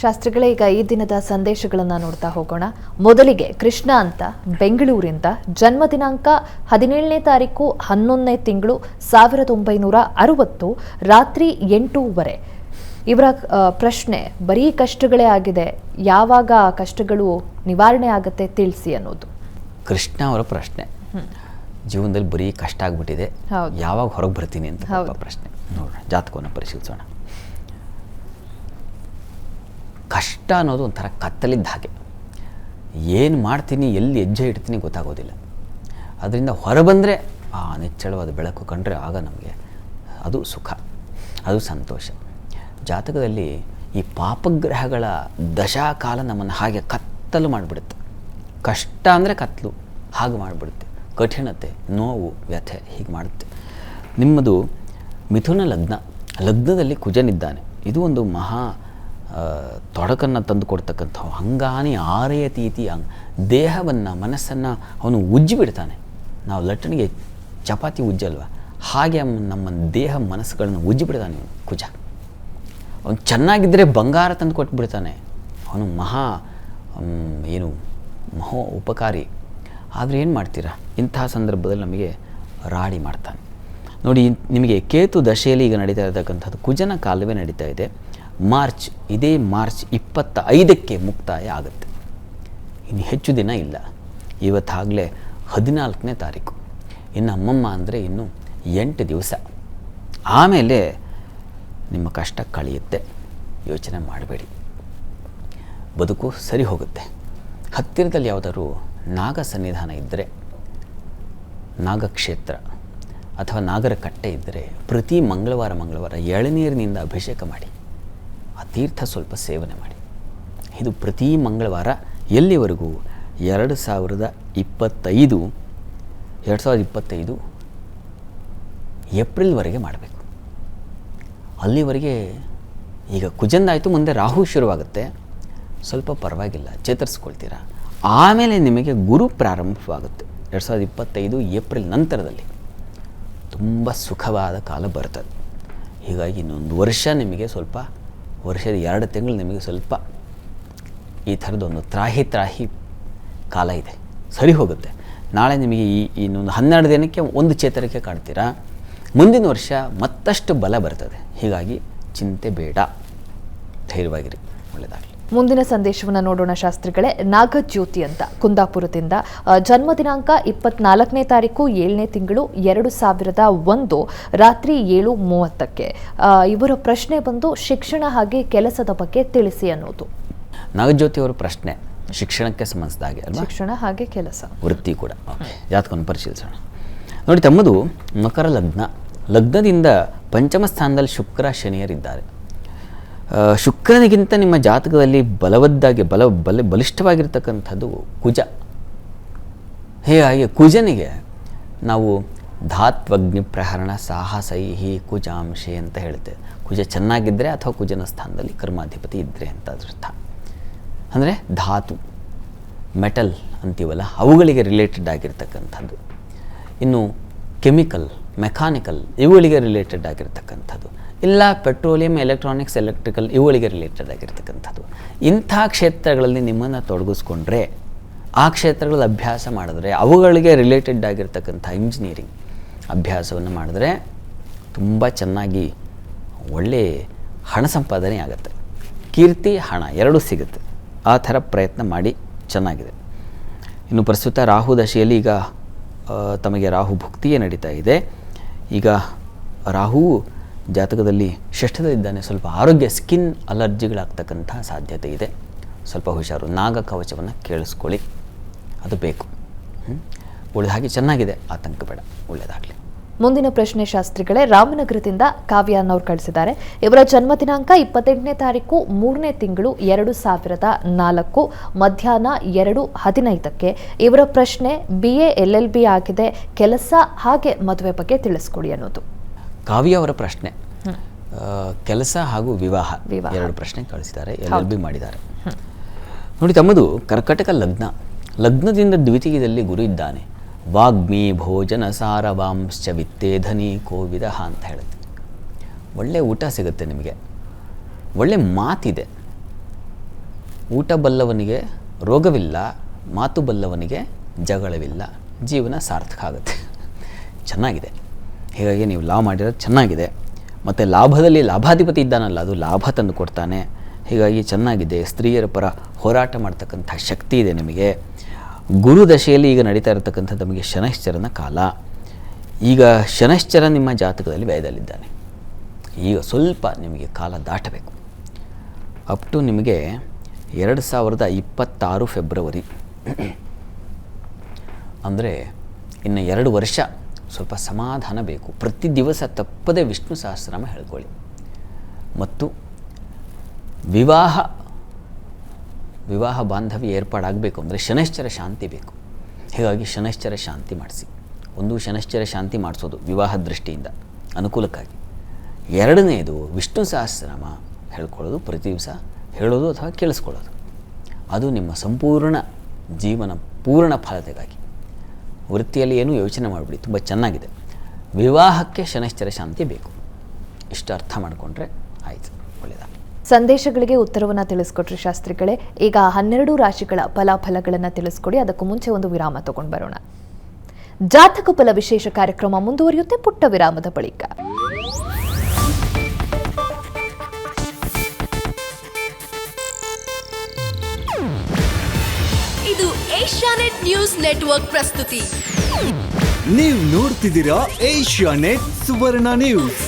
ಶಾಸ್ತ್ರಿಗಳೇ, ಈಗ ಈ ದಿನದ ಸಂದೇಶಗಳನ್ನು ನೋಡ್ತಾ ಹೋಗೋಣ. ಮೊದಲಿಗೆ ಕೃಷ್ಣ ಅಂತ ಬೆಂಗಳೂರಿಂದ, ಜನ್ಮ ದಿನಾಂಕ 17ನೇ ತಾರೀಕು 11ನೇ ತಿಂಗಳು 1960, ರಾತ್ರಿ 8:15. ಇವರ ಪ್ರಶ್ನೆ, ಬರೀ ಕಷ್ಟಗಳೇ ಆಗಿದೆ, ಯಾವಾಗ ಆ ಕಷ್ಟಗಳು ನಿವಾರಣೆ ಆಗುತ್ತೆ ತಿಳಿಸಿ ಅನ್ನೋದು. ಕೃಷ್ಣ ಅವರ ಪ್ರಶ್ನೆ, ಜೀವನದಲ್ಲಿ ಬರೀ ಕಷ್ಟ ಆಗ್ಬಿಟ್ಟಿದೆ, ಯಾವಾಗ ಹೊರಗೆ ಬರ್ತೀನಿ ಅಂತ ಪ್ರಶ್ನೆ. ನೋಡೋಣ, ಜಾತಕವನ್ನು ಪರಿಶೀಲಿಸೋಣ. ಕಷ್ಟ ಅನ್ನೋದು ಒಂಥರ ಕತ್ತಲಿದ್ದ ಹಾಗೆ, ಏನು ಮಾಡ್ತೀನಿ, ಎಲ್ಲಿ ಹೆಜ್ಜೆ ಇಡ್ತೀನಿ ಗೊತ್ತಾಗೋದಿಲ್ಲ. ಅದರಿಂದ ಹೊರಬಂದರೆ ಆ ನಿಚ್ಚಳವಾದ ಬೆಳಕು ಕಂಡ್ರೆ ಆಗ ನಮಗೆ ಅದು ಸುಖ, ಅದು ಸಂತೋಷ. ಜಾತಕದಲ್ಲಿ ಈ ಪಾಪಗ್ರಹಗಳ ದಶಾಕಾಲ ನಮ್ಮನ್ನು ಹಾಗೆ ಕತ್ತಲು ಮಾಡಿಬಿಡುತ್ತೆ. ಕಷ್ಟ ಅಂದರೆ ಕತ್ತಲು, ಹಾಗೆ ಮಾಡಿಬಿಡುತ್ತೆ. ಕಠಿಣತೆ, ನೋವು, ವ್ಯಥೆ ಹೀಗೆ ಮಾಡುತ್ತೆ. ನಿಮ್ಮದು ಮಿಥುನ ಲಗ್ನ, ಲಗ್ನದಲ್ಲಿ ಕುಜನಿದ್ದಾನೆ. ಇದು ಒಂದು ಮಹಾ ತೊಡಕನ್ನು ತಂದು ಕೊಡ್ತಕ್ಕಂಥ ಹಂಗಾನಿ ಆರೆಯತೀತಿ ದೇಹವನ್ನು, ಮನಸ್ಸನ್ನು ಅವನು ಉಜ್ಜಿಬಿಡ್ತಾನೆ. ನಾವು ಲಟ್ಟಣಿಗೆ ಚಪಾತಿ ಉಜ್ಜಲ್ವ, ಹಾಗೆ ನಮ್ಮ ದೇಹ ಮನಸ್ಸುಗಳನ್ನು ಉಜ್ಜಿಬಿಡ್ತಾನೆ ಅವನು ಕುಜ. ಅವನು ಚೆನ್ನಾಗಿದ್ದರೆ ಬಂಗಾರ ತಂದು ಕೊಟ್ಬಿಡ್ತಾನೆ. ಅವನು ಮಹೋ ಉಪಕಾರಿ. ಆದರೆ ಏನು ಮಾಡ್ತೀರಾ, ಇಂತಹ ಸಂದರ್ಭದಲ್ಲಿ ನಮಗೆ ರಾಡಿ ಮಾಡ್ತಾನೆ. ನೋಡಿ, ನಿಮಗೆ ಕೇತು ದಶೆಯಲ್ಲಿ ಈಗ ನಡೀತಾ ಇರತಕ್ಕಂಥದ್ದು ಕುಜನ ಕಾಲವೇ ನಡೀತಾ ಇದೆ. ಇದೇ ಮಾರ್ಚ್ 25ಕ್ಕೆ ಮುಕ್ತಾಯ ಆಗುತ್ತೆ. ಇನ್ನು ಹೆಚ್ಚು ದಿನ ಇಲ್ಲ. ಇವತ್ತಾಗಲೇ 14ನೇ ತಾರೀಕು, ಇನ್ನು ಅಮ್ಮಮ್ಮ ಅಂದರೆ ಇನ್ನು 8 ದಿವಸ. ಆಮೇಲೆ ನಿಮ್ಮ ಕಷ್ಟ ಕಳೆಯುತ್ತೆ. ಯೋಚನೆ ಮಾಡಬೇಡಿ, ಬದುಕು ಸರಿ ಹೋಗುತ್ತೆ. ಹತ್ತಿರದಲ್ಲಿ ಯಾವುದಾದ್ರು ನಾಗ ಸನ್ನಿಧಾನ ಇದ್ದರೆ, ನಾಗಕ್ಷೇತ್ರ ಅಥವಾ ನಾಗರ ಕಟ್ಟೆ ಇದ್ದರೆ, ಪ್ರತಿ ಮಂಗಳವಾರ ಎಳನೀರಿನಿಂದ ಅಭಿಷೇಕ ಮಾಡಿ, ಆ ತೀರ್ಥ ಸ್ವಲ್ಪ ಸೇವನೆ ಮಾಡಿ. ಇದು ಪ್ರತಿ ಮಂಗಳವಾರ ಎಲ್ಲಿವರೆಗೂ 2025 ಏಪ್ರಿಲ್ವರೆಗೆ ಮಾಡಬೇಕು. ಅಲ್ಲಿವರೆಗೆ ಈಗ ಕುಜಂದಾಯಿತು, ಮುಂದೆ ರಾಹು ಶುರುವಾಗುತ್ತೆ. ಸ್ವಲ್ಪ ಪರವಾಗಿಲ್ಲ, ಚೇತರಿಸ್ಕೊಳ್ತೀರಾ. ಆಮೇಲೆ ನಿಮಗೆ ಗುರು ಪ್ರಾರಂಭವಾಗುತ್ತೆ. 2025 ಏಪ್ರಿಲ್ ನಂತರದಲ್ಲಿ ತುಂಬ ಸುಖವಾದ ಕಾಲ ಬರ್ತದೆ. ಹೀಗಾಗಿ ಇನ್ನೊಂದು ವರ್ಷ ನಿಮಗೆ ಸ್ವಲ್ಪ, ವರ್ಷದ 2 ತಿಂಗಳು ನಿಮಗೆ ಸ್ವಲ್ಪ ಈ ಥರದೊಂದು ತ್ರಾಹಿ ಕಾಲ ಇದೆ. ಸರಿ ಹೋಗುತ್ತೆ. ನಾಳೆ ನಿಮಗೆ ಇನ್ನೊಂದು 12 ದಿನಕ್ಕೆ ಒಂದು ಚೇತರಿಕೆ ಕಾಣ್ತೀರಾ. ಮುಂದಿನ ವರ್ಷ ಮತ್ತಷ್ಟು ಬಲ ಬರ್ತದೆ. ಹೀಗಾಗಿ ಚಿಂತೆ ಬೇಡ, ಧೈರ್ಯವಾಗಿರಿ, ಒಳ್ಳೆಯದಾಗಲಿ. ಮುಂದಿನ ಸಂದೇಶವನ್ನು ನೋಡೋಣ ಶಾಸ್ತ್ರಿಗಳೇ. ನಾಗಜ್ಯೋತಿ ಅಂತ ಕುಂದಾಪುರದಿಂದ, ಜನ್ಮ ದಿನಾಂಕ 24ನೇ ತಾರೀಕು 7ನೇ ತಿಂಗಳು 2001, ರಾತ್ರಿ 7:30ಕ್ಕೆ. ಇವರ ಪ್ರಶ್ನೆ ಬಂದು ಶಿಕ್ಷಣ ಹಾಗೆ ಕೆಲಸದ ಬಗ್ಗೆ ತಿಳಿಸಿ ಅನ್ನೋದು. ನಾಗಜ್ಯೋತಿ ಅವರ ಪ್ರಶ್ನೆ ಶಿಕ್ಷಣಕ್ಕೆ ಸಂಬಂಧಿಸಿದ ಹಾಗೆ ಅಲ್ವಾ? ಶಿಕ್ಷಣ ಹಾಗೆ ಕೆಲಸ, ವೃತ್ತಿ ಕೂಡ. ಜಾತಕವನ್ನು ಪರಿಶೀಲಿಸೋಣ. ನೋಡಿ, ತಮ್ಮದು ಮಕರ ಲಗ್ನ, ಲಗ್ನದಿಂದ ಪಂಚಮ ಸ್ಥಾನದಲ್ಲಿ ಶುಕ್ರ ಶನಿಯರಿದ್ದಾರೆ. ಶುಕ್ರನಿಗಿಂತ ನಿಮ್ಮ ಜಾತಕದಲ್ಲಿ ಬಲಿಷ್ಠವಾಗಿರ್ತಕ್ಕಂಥದ್ದು ಕುಜ. ಹೀಗಾಗಿ ಕುಜನಿಗೆ ನಾವು ಧಾತ್ವಗ್ನಿ ಪ್ರಹರಣ ಸಾಹಸೈಹಿ ಕುಜಾಂಶೆ ಅಂತ ಹೇಳುತ್ತೆ. ಕುಜ ಚೆನ್ನಾಗಿದ್ದರೆ ಅಥವಾ ಕುಜನ ಸ್ಥಾನದಲ್ಲಿ ಕರ್ಮಾಧಿಪತಿ ಇದ್ದರೆ ಅಂತ ಅರ್ಥ. ಅಂದರೆ ಧಾತು, ಮೆಟಲ್ ಅಂತೀವಲ್ಲ, ಅವುಗಳಿಗೆ ರಿಲೇಟೆಡ್ ಆಗಿರ್ತಕ್ಕಂಥದ್ದು. ಇನ್ನು ಕೆಮಿಕಲ್, ಮೆಕ್ಯಾನಿಕಲ್ ಇವುಗಳಿಗೆ ರಿಲೇಟೆಡ್ ಆಗಿರ್ತಕ್ಕಂಥದ್ದು, ಇಲ್ಲ ಪೆಟ್ರೋಲಿಯಂ, ಎಲೆಕ್ಟ್ರಾನಿಕ್ಸ್, ಎಲೆಕ್ಟ್ರಿಕಲ್ ಇವುಗಳಿಗೆ ರಿಲೇಟೆಡ್ ಆಗಿರ್ತಕ್ಕಂಥದ್ದು. ಇಂಥ ಕ್ಷೇತ್ರಗಳಲ್ಲಿ ನಿಮ್ಮನ್ನು ತೊಡಗಿಸ್ಕೊಂಡ್ರೆ, ಆ ಕ್ಷೇತ್ರಗಳಲ್ಲಿ ಅಭ್ಯಾಸ ಮಾಡಿದ್ರೆ, ಅವುಗಳಿಗೆ ರಿಲೇಟೆಡ್ ಆಗಿರ್ತಕ್ಕಂಥ ಇಂಜಿನಿಯರಿಂಗ್ ಅಭ್ಯಾಸವನ್ನು ಮಾಡಿದ್ರೆ ತುಂಬ ಚೆನ್ನಾಗಿ ಒಳ್ಳೆಯ ಹಣ ಸಂಪಾದನೆ ಆಗುತ್ತೆ. ಕೀರ್ತಿ, ಹಣ ಎರಡೂ ಸಿಗುತ್ತೆ. ಆ ಥರ ಪ್ರಯತ್ನ ಮಾಡಿ, ಚೆನ್ನಾಗಿದೆ. ಇನ್ನು ಪ್ರಸ್ತುತ ರಾಹು ದಶೆಯಲ್ಲಿ ಈಗ ತಮಗೆ ರಾಹು ಭುಕ್ತಿಯೇ ನಡೀತಾ ಇದೆ. ಈಗ ರಾಹು ಜಾತಕದಲ್ಲಿ ಷಷ್ಠದಲ್ಲಿದ್ದಾನೆ. ಸ್ವಲ್ಪ ಆರೋಗ್ಯ, ಸ್ಕಿನ್ ಅಲರ್ಜಿಗಳಾಗ್ತಕ್ಕಂಥ ಸಾಧ್ಯತೆ ಇದೆ. ಸ್ವಲ್ಪ ಹುಷಾರು. ನಾಗ ಕವಚವನ್ನು ಕೇಳಿಸ್ಕೊಳ್ಳಿ, ಅದು ಬೇಕು. ಉಳಿದ ಹಾಗೆ ಚೆನ್ನಾಗಿದೆ, ಆತಂಕ ಬೇಡ, ಒಳ್ಳೆಯದಾಗಲಿ. ಮುಂದಿನ ಪ್ರಶ್ನೆ ಶಾಸ್ತ್ರಿಗಳೇ, ರಾಮನಗರದಿಂದ ಕಾವ್ಯ ಅನ್ನೋರು ಕಳಿಸಿದ್ದಾರೆ. ಇವರ ಜನ್ಮ ದಿನಾಂಕ 28ನೇ ತಾರೀಕು 3ನೇ ತಿಂಗಳು 2004, ಮಧ್ಯಾಹ್ನ 2:15ಕ್ಕೆ. ಇವರ ಪ್ರಶ್ನೆ BA LLB ಆಗಿದೆ, ಕೆಲಸ ಹಾಗೆ ಮದುವೆ ಬಗ್ಗೆ ತಿಳಿಸ್ಕೊಡಿ ಅನ್ನೋದು. ಕಾವ್ಯ ಅವರ ಪ್ರಶ್ನೆ ಕೆಲಸ ಹಾಗೂ ವಿವಾಹ 2 ಪ್ರಶ್ನೆ ಕಳಿಸಿದ್ದಾರೆ. LLB ಮಾಡಿದ್ದಾರೆ. ನೋಡಿ, ತಮ್ಮದು ಕರ್ಕಟಕ ಲಗ್ನ, ಲಗ್ನದಿಂದ ದ್ವಿತೀಯದಲ್ಲಿ ಗುರು ಇದ್ದಾನೆ. ವಾಗ್ಮಿ ಭೋಜನ ಸಾರವಾಂಶ್ಚ ವಿತ್ತೇಧನಿ ಕೋವಿದ ಅಂತ ಹೇಳುತ್ತೆ. ಒಳ್ಳೆ ಊಟ ಸಿಗುತ್ತೆ ನಿಮಗೆ, ಒಳ್ಳೆ ಮಾತಿದೆ, ಊಟ ಬಲ್ಲವನಿಗೆ ರೋಗವಿಲ್ಲ, ಮಾತು ಬಲ್ಲವನಿಗೆ ಜಗಳವಿಲ್ಲ, ಜೀವನ ಸಾರ್ಥಕ ಆಗುತ್ತೆ. ಚೆನ್ನಾಗಿದೆ. ಹೀಗಾಗಿ ನೀವು ಲಾಭ ಮಾಡಿರೋದು ಚೆನ್ನಾಗಿದೆ. ಮತ್ತು ಲಾಭದಲ್ಲಿ ಲಾಭಾಧಿಪತಿ ಇದ್ದಾನಲ್ಲ, ಅದು ಲಾಭ ತಂದು ಕೊಡ್ತಾನೆ. ಹೀಗಾಗಿ ಚೆನ್ನಾಗಿದೆ. ಸ್ತ್ರೀಯರ ಪರ ಹೋರಾಟ ಮಾಡ್ತಕ್ಕಂಥ ಶಕ್ತಿ ಇದೆ ನಿಮಗೆ. ಗುರು ದಶೆಯಲ್ಲಿ ಈಗ ನಡೀತಾ ಇರತಕ್ಕಂಥದ್ದು ನಮಗೆ ಶನೈಶ್ಚರನ ಕಾಲ. ಈಗ ಶನೈಶ್ಚರ ನಿಮ್ಮ ಜಾತಕದಲ್ಲಿ ವ್ಯಯದಲ್ಲಿದ್ದಾನೆ. ಈಗ ಸ್ವಲ್ಪ ನಿಮಗೆ ಕಾಲ ದಾಟಬೇಕು. ಅಪ್ ಟು ನಿಮಗೆ 2026 ಫೆಬ್ರವರಿ, ಅಂದರೆ ಇನ್ನು 2 ವರ್ಷ ಸ್ವಲ್ಪ ಸಮಾಧಾನ ಬೇಕು. ಪ್ರತಿ ದಿವಸ ತಪ್ಪದೆ ವಿಷ್ಣು ಸಹಸ್ರನಾಮ ಹೇಳ್ಕೊಳ್ಳಿ. ಮತ್ತು ವಿವಾಹ ಬಾಂಧವ್ಯ ಏರ್ಪಾಡಾಗಬೇಕು ಅಂದರೆ ಶನೈಶ್ಚರ ಶಾಂತಿ ಬೇಕು. ಹೀಗಾಗಿ ಶನೈಶ್ಚರ ಶಾಂತಿ ಮಾಡಿಸಿ. ಒಂದು ಶನೈಶ್ಚರ ಶಾಂತಿ ಮಾಡಿಸೋದು ವಿವಾಹ ದೃಷ್ಟಿಯಿಂದ ಅನುಕೂಲಕ್ಕಾಗಿ. 2ನೇದು ವಿಷ್ಣು ಸಹಸ್ರನಾಮ ಹೇಳ್ಕೊಳ್ಳೋದು, ಪ್ರತಿ ದಿವಸ ಹೇಳೋದು ಅಥವಾ ಕೇಳಿಸ್ಕೊಳ್ಳೋದು. ಅದು ನಿಮ್ಮ ಸಂಪೂರ್ಣ ಜೀವನ ಪೂರ್ಣ ಫಲತೆಗಾಗಿ. ವೃತ್ತಿಯಲ್ಲಿ ಏನೂ ಯೋಚನೆ ಮಾಡಿಬಿಡಿ, ತುಂಬ ಚೆನ್ನಾಗಿದೆ. ವಿವಾಹಕ್ಕೆ ಶನೈಶ್ಚರ ಶಾಂತಿ ಬೇಕು. ಇಷ್ಟು ಅರ್ಥ ಮಾಡಿಕೊಂಡ್ರೆ ಆಯಿತು, ಒಳ್ಳೆಯದ. ಸಂದೇಶಗಳಿಗೆ ಉತ್ತರವನ್ನು ತಿಳಿಸ್ಕೊಟ್ರಿ ಶಾಸ್ತ್ರಿಗಳೇ. ಈಗ 12 ರಾಶಿಗಳ ಫಲಾಫಲಗಳನ್ನು ತಿಳಿಸ್ಕೊಡಿ. ಅದಕ್ಕೂ ಮುಂಚೆ ಒಂದು ವಿರಾಮ ತಗೊಂಡು ಬರೋಣ. ಜಾತಕ ಫಲ ವಿಶೇಷ ಕಾರ್ಯಕ್ರಮ ಮುಂದುವರಿಯುತ್ತೆ ಪುಟ್ಟ ವಿರಾಮದ ಬಳಿಕ. ಇದು ಏಷ್ಯಾನೆಟ್ ನ್ಯೂಸ್ ನೆಟ್ವರ್ಕ್ ಪ್ರಸ್ತುತಿ. ನೀವು ನೋಡ್ತಿದ್ದೀರಾ ಏಷ್ಯಾನೆಟ್ ಸುವರ್ಣ ನ್ಯೂಸ್.